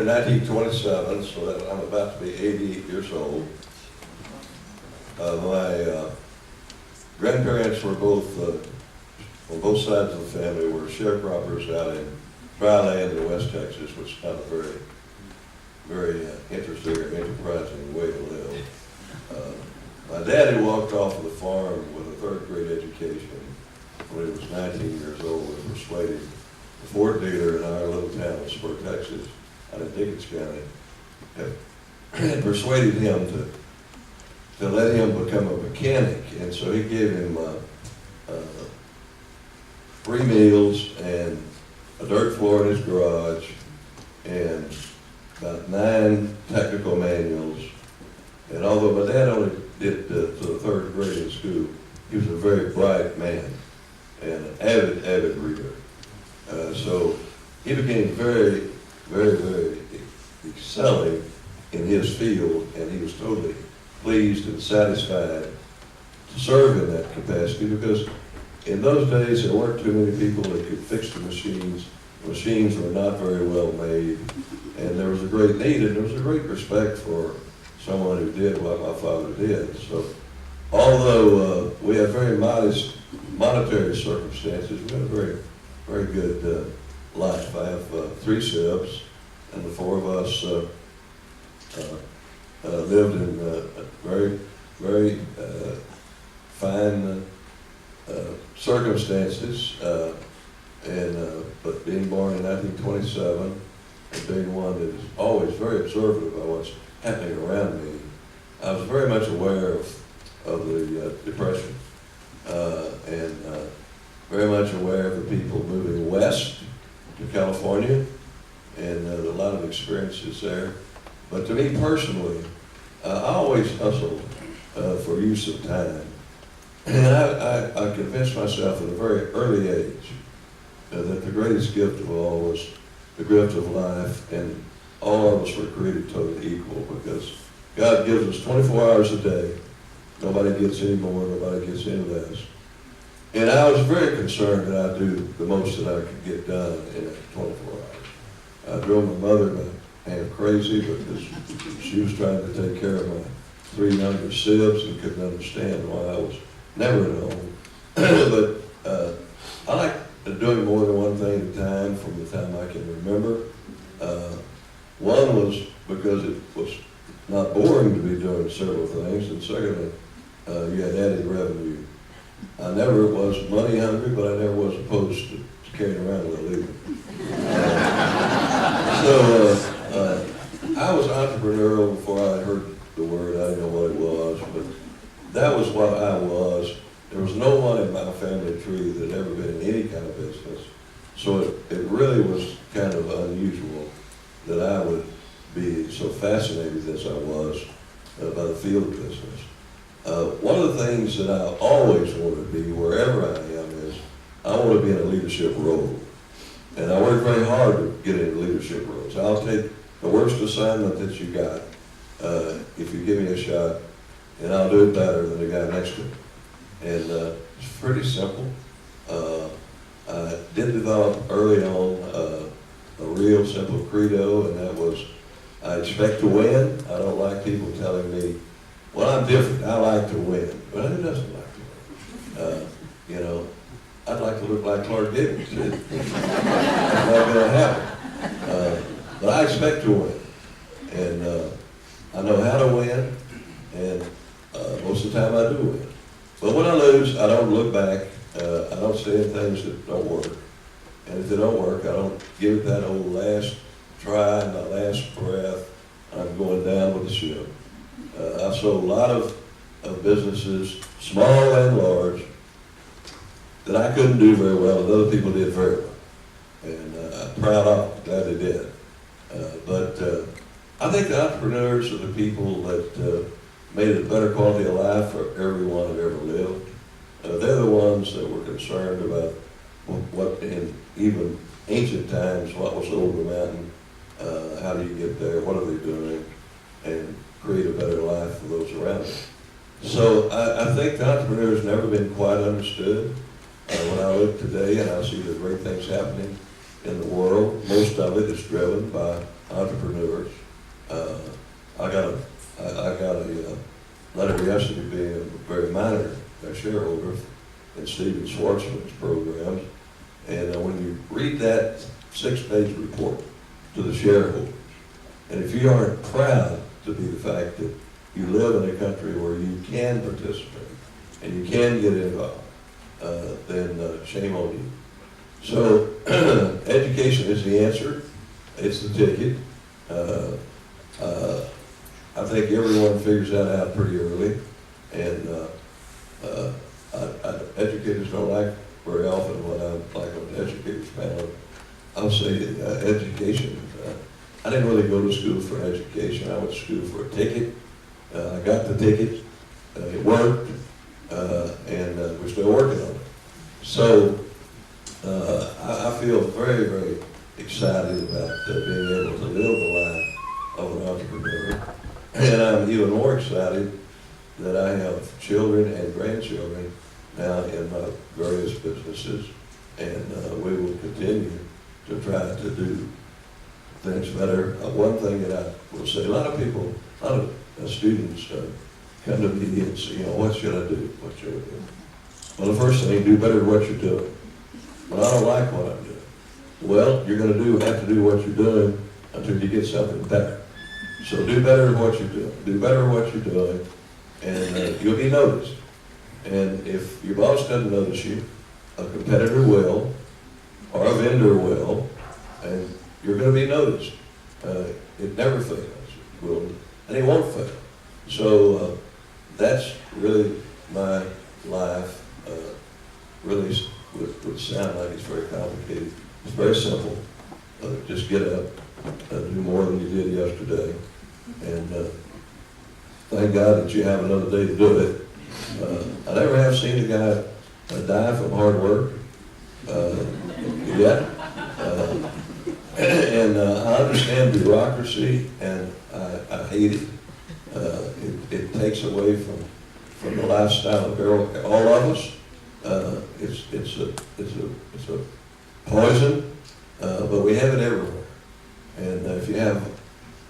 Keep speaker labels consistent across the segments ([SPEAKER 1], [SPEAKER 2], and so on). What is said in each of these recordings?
[SPEAKER 1] in 1927, so that I'm about to be 88 years old. My grandparents were both, on both sides of the family, were sharecroppers out in dry land in West Texas, which is not a very, very interesting or enterprising way to live. My daddy walked off of the farm with a third-grade education when he was 19 years old and persuaded the Ford dealer in our little town of Spur, Texas, out of Dickens County, had persuaded him to let him become a mechanic. And so he gave him 3 meals and a dirt floor in his garage and about 9 technical manuals. And although my dad only did to the 3rd grade in school, he was a very bright man and an avid reader. So he became very, very, very excelling in his field, and he was totally pleased and satisfied to serve in that capacity, because in those days there weren't too many people that could fix the machines. The machines were not very well made, and there was a great need, and there was a great respect for someone who did what my father did. So although we had very modest monetary circumstances, we had a very, very good life. I have 3 sibs, and the 4 of us lived in very, very fine circumstances, but being born in 1927 and being one that is always very observant about what's happening around me, I was very much aware of the Depression and very much aware of the people moving west to California, and a lot of experiences there. But to me personally, I always hustled for use of time. And I convinced myself at a very early age that the greatest gift of all was the gift of life, and all of us were created totally equal, because God gives us 24 hours a day. Nobody gets any more, nobody gets any less. And I was very concerned that I do the most that I could get done in 24 hours. I drove my mother about half crazy because she was trying to take care of my 3 younger sibs and couldn't understand why I was never at home. But I like doing more than one thing at a time from the time I can remember. One was because it was not boring to be doing several things, and secondly, you had added revenue. I never was money hungry, but I never was opposed to carrying around a little either. So I was entrepreneurial before I heard the word. I didn't know what it was, but that was what I was. There was no one in my family tree that had ever been in any kind of business. So it really was kind of unusual that I would be so fascinated as I was by the field business. One of the things that I always want to be, wherever I am, is I want to be in a leadership role. And I work very hard to get into leadership roles. I'll take the worst assignment that you got, if you give me a shot, and I'll do it better than the guy next to me. And it's pretty simple. I did develop early on a real simple credo, and that was, I expect to win. I don't like people telling me, well, I'm different, I like to win. Well, who doesn't like to win? You know, I'd like to look like Clark Gable. That's not going to happen. But I expect to win. And I know how to win, and most of the time I do win. But when I lose, I don't look back. I don't say things that don't work. And if they don't work, I don't give it that old last try, my last breath. I'm going down with the ship. I've sold a lot of businesses, small and large, that I couldn't do very well, and other people did very well. And I'm proud of them, glad they did. But I think the entrepreneurs are the people that made it a better quality of life for everyone that ever lived. They're the ones that were concerned about what in even ancient times, what was over the mountain, how do you get there, what are they doing, and create a better life for those around them. So I think the entrepreneur has never been quite understood. When I look today and I see the great things happening in the world. Most of it is driven by entrepreneurs. I got a letter yesterday being a very minor shareholder in Stephen Schwartzman's programs. And when you read that 6-page report to the shareholders, and if you aren't proud to be the fact that you live in a country where you can participate and you can get involved, then shame on you. So education is the answer. It's the ticket. I think everyone figures that out pretty early, and educators don't like very often when I'm like on the educators panel. I'll say education. I didn't really go to school for education. I went to school for a ticket. I got the ticket. It worked, and we're still working on it. So I feel very, very excited about being able to live the life of an entrepreneur. And I'm even more excited that I have children and grandchildren now in my various businesses, and we will continue to try to do things better. One thing that I will say, a lot of students come to me and say, what should I do? What should I do? Well, the first thing, do better than what you're doing. Well, I don't like what I'm doing. Well, you're going to have to do what you're doing until you get something better. So do better than what you're doing. Do better than what you're doing, and you'll be noticed. And if your boss doesn't notice you, a competitor will, or a vendor will, and you're going to be noticed. It never fails. It will, and it won't fail. So that's really my life. Really would sound like it's very complicated. It's very simple. Just get up, do more than you did yesterday, and thank God that you have another day to do it. I never have seen a guy die from hard work yet. And I understand bureaucracy, and I hate it. It takes away from the lifestyle of all of us. It's a poison, but we have it everywhere. And if you have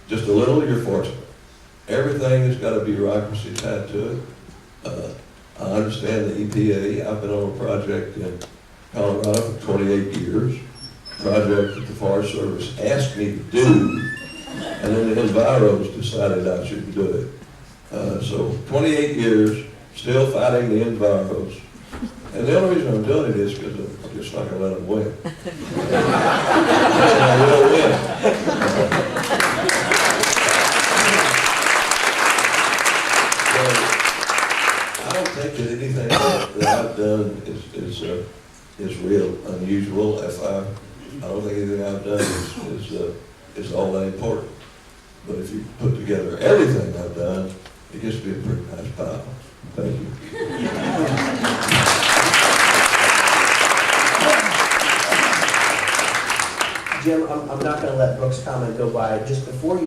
[SPEAKER 1] just a little, you're fortunate. Everything has got a bureaucracy tied to it. I understand the EPA. I've been on a project in Colorado for 28 years. Project that the Forest Service asked me to do, and then the Enviros decided I shouldn't do it. So 28 years, still fighting the Enviros. And the only reason I'm doing it is because I'm just not going to let them win. And I will win. So I don't think that anything that I've done is real unusual. I don't think anything I've done is all that important. But if you put together everything I've done, it gets to be a pretty nice pile. Thank you.
[SPEAKER 2] Jim, I'm not going to let Brooks' comment go by. Just before you